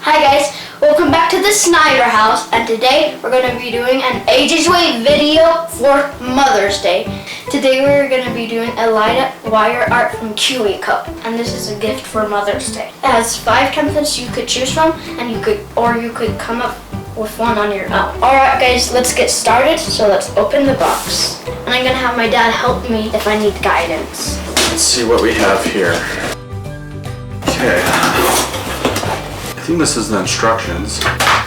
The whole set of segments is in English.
Hi guys, welcome back to the Snyder House, and today we're going to be doing an Ages Away video for Mother's Day. Today we're going to be doing a light wire art from KIWICO, and this is a gift for Mother's Day. It has 5 templates you could choose from, and you could come up with one on your own. Alright guys, let's get started. So let's open the box. And I'm going to have my dad help me if I need guidance. Let's see what we have here. Okay. I think this is the instructions.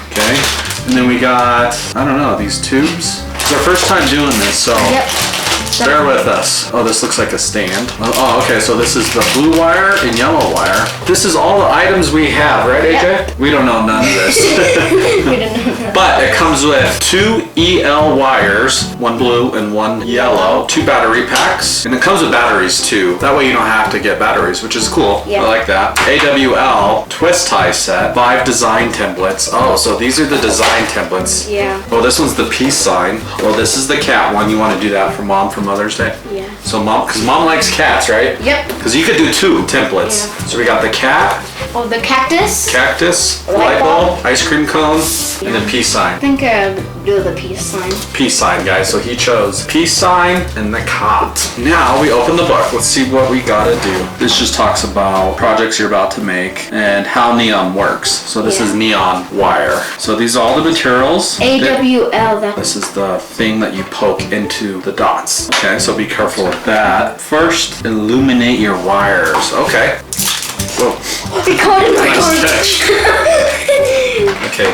Okay. And then we got, I don't know, these tubes. It's our first time doing this, so bear with us. Oh, this looks like a stand. Oh, okay, so this is the blue wire and yellow wire. This is all the items we have, right, AJ? Yep. We don't know none of this. We don't know. But it comes with 2 EL wires, 1 blue and 1 yellow, 2 battery packs, and it comes with batteries too. That way you don't have to get batteries, which is cool. Yeah. I like that. AWL twist tie set, 5 design templates. Oh, so these are the design templates. Yeah. Oh, this one's the peace sign. Well, this is the cat one. You want to do that for Mom for Mother's Day? Yeah. So Mom, because Mom likes cats, right? Yep. Because you could do 2 templates. Yeah. So we got the cat, Oh, the cactus. cactus, Light light bulb. bulb, ice cream cone, and then peace sign. I think I'll do the peace sign. Peace sign, guys. So he chose peace sign and the cot. Now we open the book. Let's see what we gotta do. This just talks about projects you're about to make and how neon works. So this is neon wire. So these are all the materials. AWL. This is the thing that you poke into the dots. Okay, so be careful with that. First, illuminate your wires. Okay. Whoa. We caught it. Nice catch. Okay.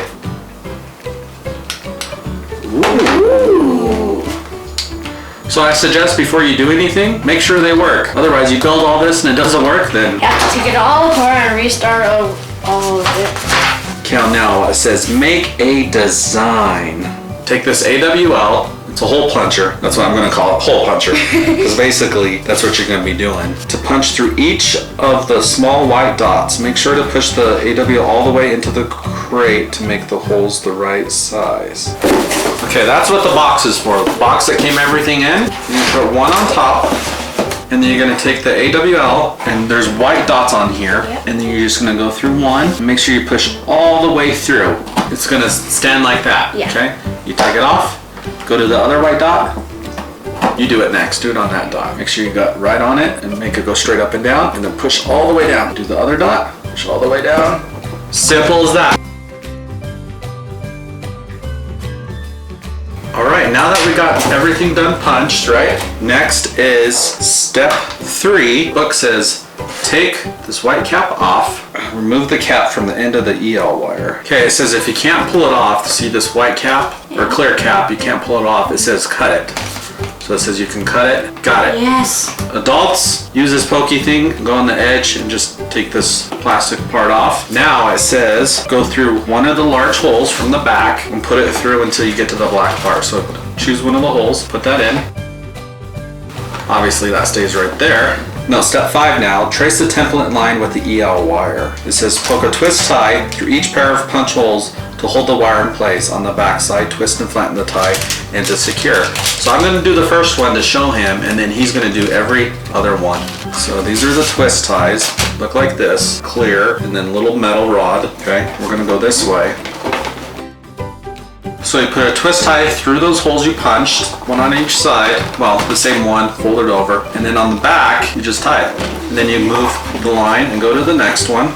Ooh. So I suggest before you do anything, make sure they work. Otherwise, you build all this and it doesn't work, then... You have to take it all apart and restart all of it. Okay, now it says make a design. Take this AWL. It's a hole puncher. That's what I'm going to call it, hole puncher. Because basically, that's what you're going to be doing. To punch through each of the small white dots, make sure to push the AWL all the way into the crate to make the holes the right size. Okay, that's what the box is for. The box that came everything in. You're going to put one on top. And then you're going to take the AWL, and there's white dots on here. Yep. And then you're just going to go through one. Make sure you push all the way through. It's going to stand like that. Yeah. Okay? You take it off. Go to the other white dot. You do it next. Do it on that dot. Make sure you got right on it and make it go straight up and down, and then push all the way down. Do the other dot. Push all the way down. Simple as that. All right, now that we got everything done punched, right? Next is step 3. Book says, take this white cap off. Remove the cap from the end of the EL wire. Okay, it says if you can't pull it off, see this white cap or clear cap, you can't pull it off. It says cut it. So it says you can cut it. Got it. Yes. Adults, use this pokey thing, go on the edge and just take this plastic part off. Now it says go through one of the large holes from the back and put it through until you get to the black part. So choose one of the holes, put that in. Obviously that stays right there. Now step 5 now, trace the template line with the EL wire. It says poke a twist tie through each pair of punch holes to hold the wire in place. On the back side, twist and flatten the tie and to secure. So I'm going to do the first one to show him, and then he's going to do every other one. So these are the twist ties. Look like this, clear, and then little metal rod. Okay, we're going to go this way. So you put a twist tie through those holes you punched, one on each side, well, the same one, fold it over, and then on the back, you just tie it. And then you move the line and go to the next one.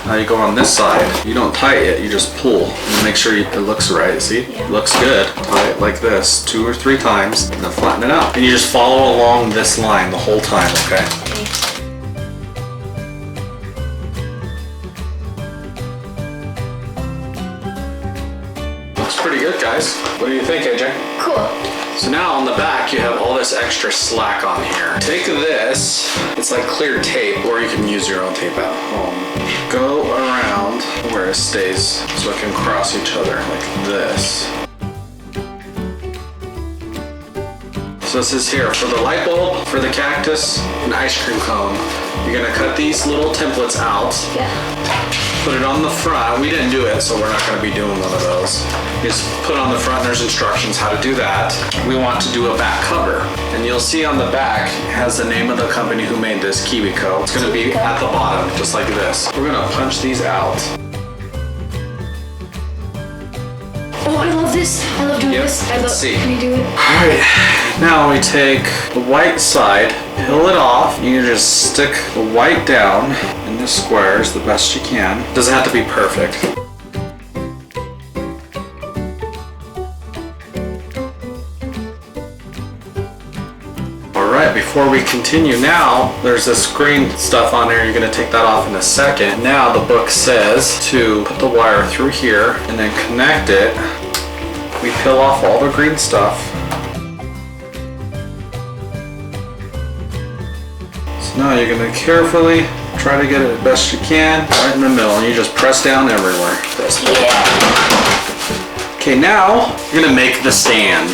Now you go on this side, you don't tie it yet, you just pull, and make sure it looks right, see? Yeah. It looks good. Tie it like this, 2 or 3 times, and then flatten it out. And you just follow along this line the whole time, okay? Pretty good, guys. What do you think, AJ? Cool. So now on the back you have all this extra slack on here. Take this, it's like clear tape, or you can use your own tape at home. Go around where it stays so it can cross each other like this. So this is here for the light bulb, for the cactus, and ice cream cone. You're gonna cut these little templates out. Yeah. put it on the front. We didn't do it, so we're not going to be doing one of those. You just put it on the front, there's instructions how to do that. We want to do a back cover. And you'll see on the back, it has the name of the company who made this, KIWICO. It's going to be at the bottom, just like this. We're going to punch these out. Oh, I love this. I love doing this. Let's see. Can you do it? Alright, now we take the white side, peel it off. You just stick the white down in the squares the best you can. Doesn't have to be perfect. Alright, before we continue now, there's this green stuff on there. You're going to take that off in a second. Now the book says to put the wire through here and then connect it. We peel off all the green stuff. So now you're going to carefully try to get it as best you can right in the middle, and you just press down everywhere. Okay, now you're gonna make the stand.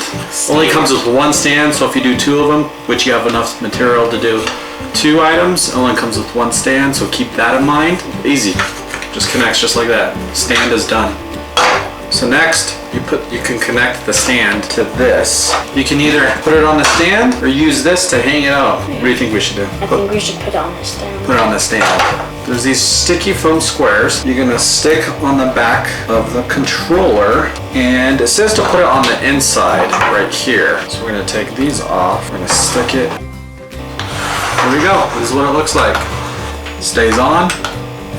Only comes with one stand, so if you do two of them, which you have enough material to do 2 items, it only comes with one stand, so keep that in mind. Easy, just connects just like that. Stand is done. So next, you can connect the stand to this. You can either put it on the stand or use this to hang it up. What do you think we should do? I think we should put it on the stand. Put it on the stand. There's these sticky foam squares. You're gonna stick on the back of the controller, and it says to put it on the inside right here. So we're gonna take these off. We're gonna stick it. There we go. This is what it looks like. Stays on,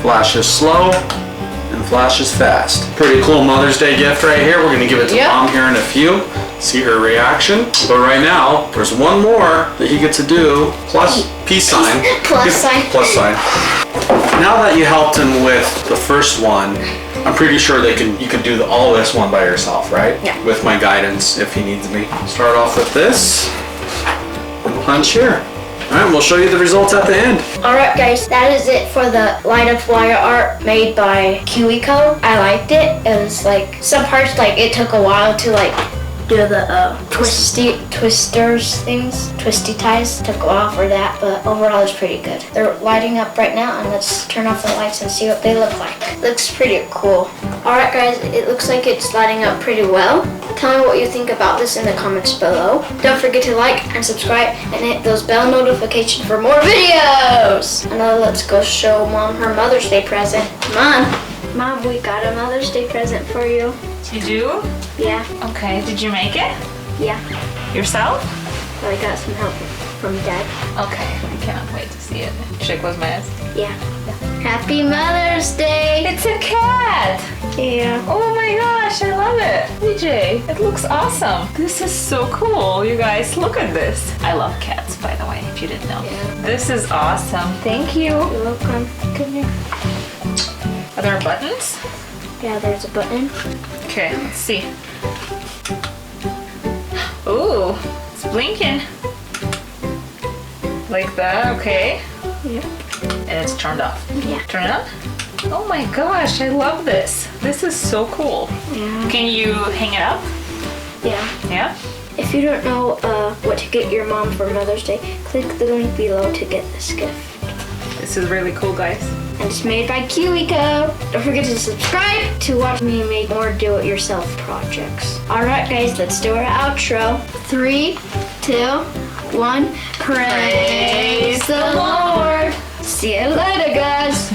flashes slow, and flashes fast. Pretty cool Mother's Day gift right here. We're gonna give it to Mom here in a few. See her reaction. But right now, there's one more that he gets to do. Plus peace sign. Plus sign. Plus sign. Now that you helped him with the first one, I'm pretty sure you can do all this one by yourself, right? Yeah. With my guidance if he needs me. Start off with this and punch here. Alright, we'll show you the results at the end. Alright guys, that is it for the light up wire art made by KIWICO. I liked it. It was like, some parts like it took a while to like do the twisters things, twisty ties. Took a while for that, but overall it's pretty good. They're lighting up right now, and let's turn off the lights and see what they look like. Looks pretty cool. Alright guys, it looks like it's lighting up pretty well. Tell me what you think about this in the comments below. Don't forget to like and subscribe and hit those bell notifications for more videos. And now let's go show Mom her Mother's Day present. Mom, we got a Mother's Day present for you. You do? Yeah. Okay, did you make it? Yeah. Yourself? But I got some help from Dad. Okay, I cannot wait to see it. Should I close my eyes? Yeah. Happy Mother's Day! It's a cat! Yeah. Oh my gosh, I love it! BJ, it looks awesome. This is so cool, you guys. Look at this. I love cats, by the way, if you didn't know. Yeah. This is awesome. Thank you. You're welcome. Come here. Are there buttons? Yeah, there's a button. Okay, let's see. Ooh, it's blinking. Like that, okay. Yep. And it's turned off. Yeah. Turn it on? Oh my gosh, I love this. This is so cool. Yeah. Can you hang it up? Yeah. Yeah? If you don't know what to get your mom for Mother's Day, click the link below to get this gift. This is really cool, guys. And it's made by KIWICO. Don't forget to subscribe to watch me make more do-it-yourself projects. Alright guys, let's do our outro. 3, 2, 1. Praise the Lord. See you later, guys.